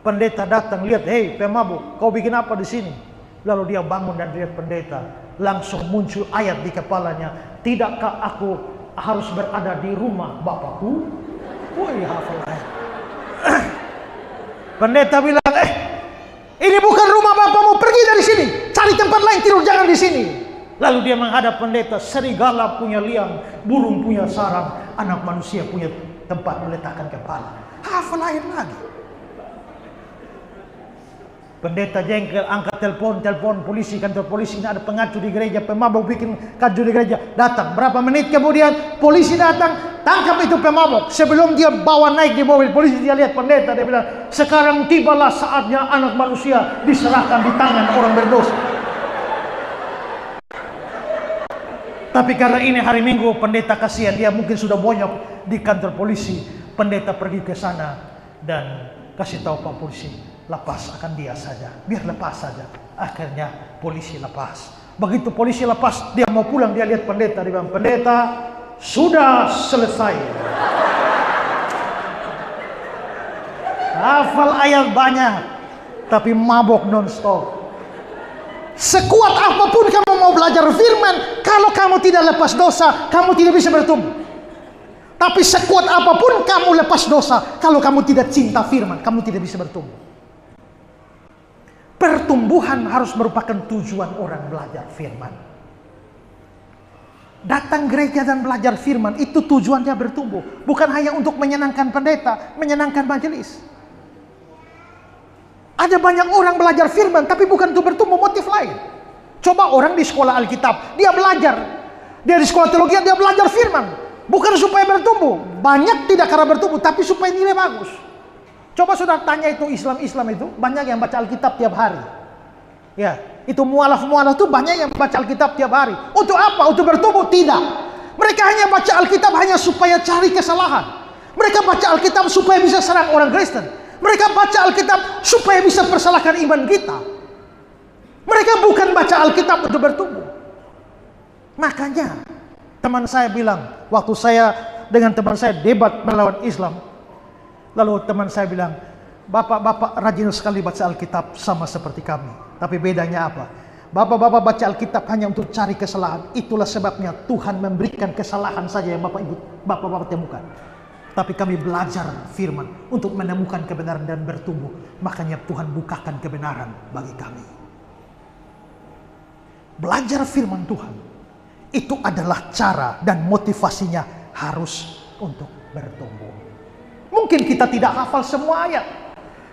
Pendeta datang, lihat, hei pemabuk, kau bikin apa di sini? Lalu dia bangun dan lihat pendeta. Langsung muncul ayat di kepalanya, tidakkah aku harus berada di rumah Bapakku? Woi, hafal ayat. Pendeta bilang, ini bukan rumah Bapakmu, pergi dari sini, cari tempat lain tidur, jangan di sini. Lalu dia menghadap pendeta, serigala punya liang, burung punya sarang, anak manusia punya tempat meletakkan kepala. Hafal ayat lagi. Pendeta jengkel, angkat telepon polisi, kantor polisi. Ini ada pengacu di gereja, pemabuk bikin kacau di gereja. Datang, berapa menit kemudian polisi datang, tangkap itu pemabuk. Sebelum dia bawa naik di mobil polisi, dia lihat pendeta, dia bilang, sekarang tibalah saatnya anak manusia diserahkan di tangan orang berdosa. Tapi karena ini hari Minggu, pendeta kasihan, dia mungkin sudah bonyok di kantor polisi. Pendeta pergi ke sana dan kasih tahu Pak polisi, lepas akan dia saja, biar lepas saja. Akhirnya polisi lepas. Begitu polisi lepas, dia mau pulang, dia lihat pendeta, dia bilang, pendeta sudah selesai. Hafal ayat banyak, tapi mabok non-stop. Sekuat apapun kamu mau belajar firman, kalau kamu tidak lepas dosa, kamu tidak bisa bertumbuh. Tapi sekuat apapun kamu lepas dosa, kalau kamu tidak cinta firman, kamu tidak bisa bertumbuh. Pertumbuhan harus merupakan tujuan orang belajar firman. Datang gereja dan belajar firman, itu tujuannya bertumbuh. Bukan hanya untuk menyenangkan pendeta, menyenangkan majelis. Ada banyak orang belajar firman, tapi bukan untuk bertumbuh, motif lain. Coba orang di sekolah Alkitab, dia belajar. Dia di sekolah teologi, dia belajar firman. Bukan supaya bertumbuh. Banyak tidak karena bertumbuh, tapi supaya nilai bagus. Coba sudah tanya itu Islam itu, banyak yang baca Alkitab tiap hari. Ya, itu mualaf-mualaf itu banyak yang baca Alkitab tiap hari. Untuk apa? Untuk bertumbuh? Tidak. Mereka hanya baca Alkitab hanya supaya cari kesalahan. Mereka baca Alkitab supaya bisa serang orang Kristen. Mereka baca Alkitab supaya bisa persalahkan iman kita. Mereka bukan baca Alkitab untuk bertumbuh. Makanya teman saya bilang, waktu saya dengan teman saya debat melawan Islam, lalu teman saya bilang, bapak-bapak rajin sekali baca Alkitab sama seperti kami. Tapi bedanya apa? Bapak-bapak baca Alkitab hanya untuk cari kesalahan. Itulah sebabnya Tuhan memberikan kesalahan saja yang bapak-bapak temukan. Tapi kami belajar firman untuk menemukan kebenaran dan bertumbuh. Makanya Tuhan bukakan kebenaran bagi kami. Belajar firman Tuhan itu adalah cara dan motivasinya harus untuk bertumbuh. Mungkin kita tidak hafal semua ayat.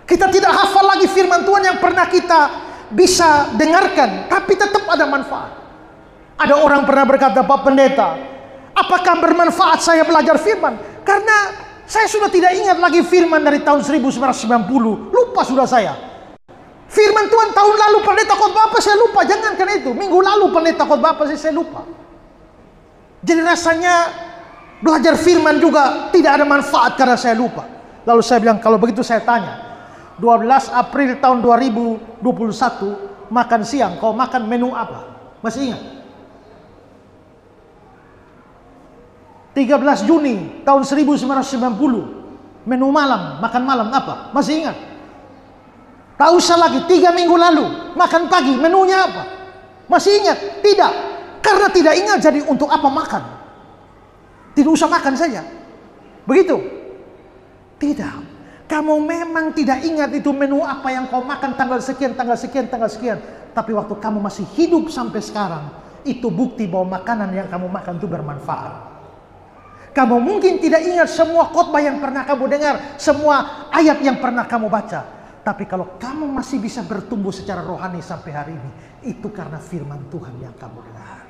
Kita tidak hafal lagi firman Tuhan yang pernah kita bisa dengarkan, tapi tetap ada manfaat. Ada orang pernah berkata, Pak Pendeta, apakah bermanfaat saya belajar firman? Karena saya sudah tidak ingat lagi firman dari tahun 1990. Lupa sudah saya. Firman Tuhan tahun lalu pendeta khotbah apa saya lupa. Jangankan itu, minggu lalu pendeta khotbah apa saya lupa. Jadi rasanya belajar firman juga tidak ada manfaat karena saya lupa. Lalu saya bilang, kalau begitu saya tanya, 12 April tahun 2021 makan siang, kau makan menu apa? Masih ingat? 13 Juni tahun 1990 menu malam, makan malam apa? Masih ingat? Tak usah lagi, 3 minggu lalu makan pagi, menunya apa? Masih ingat? Tidak. Karena tidak ingat, jadi untuk apa makan? Tidak usah makan saja. Begitu? Tidak. Kamu memang tidak ingat itu menu apa yang kau makan tanggal sekian, tanggal sekian, tanggal sekian. Tapi waktu kamu masih hidup sampai sekarang, itu bukti bahwa makanan yang kamu makan itu bermanfaat. Kamu mungkin tidak ingat semua khotbah yang pernah kamu dengar, semua ayat yang pernah kamu baca. Tapi kalau kamu masih bisa bertumbuh secara rohani sampai hari ini, itu karena firman Tuhan yang kamu dengar.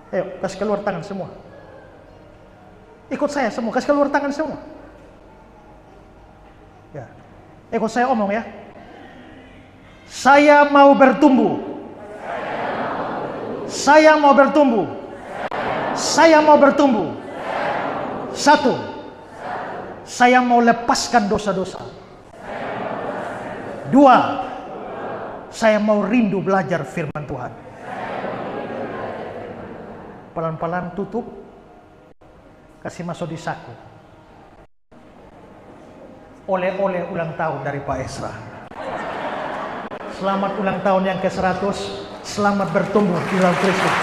Ayo, kasih keluar tangan semua. Ikut saya semua, kasih keluar tangan semua. Ya. Ikut saya omong ya. Saya mau bertumbuh. Saya mau bertumbuh. Saya mau bertumbuh. Satu, saya mau lepaskan dosa-dosa. Dua, saya mau rindu belajar firman Tuhan. Pelan-pelan tutup, kasih masuk di saku. Oleh-oleh ulang tahun dari Pak Esra. Selamat ulang tahun yang ke-100. Selamat bertumbuh di dalam Kristus.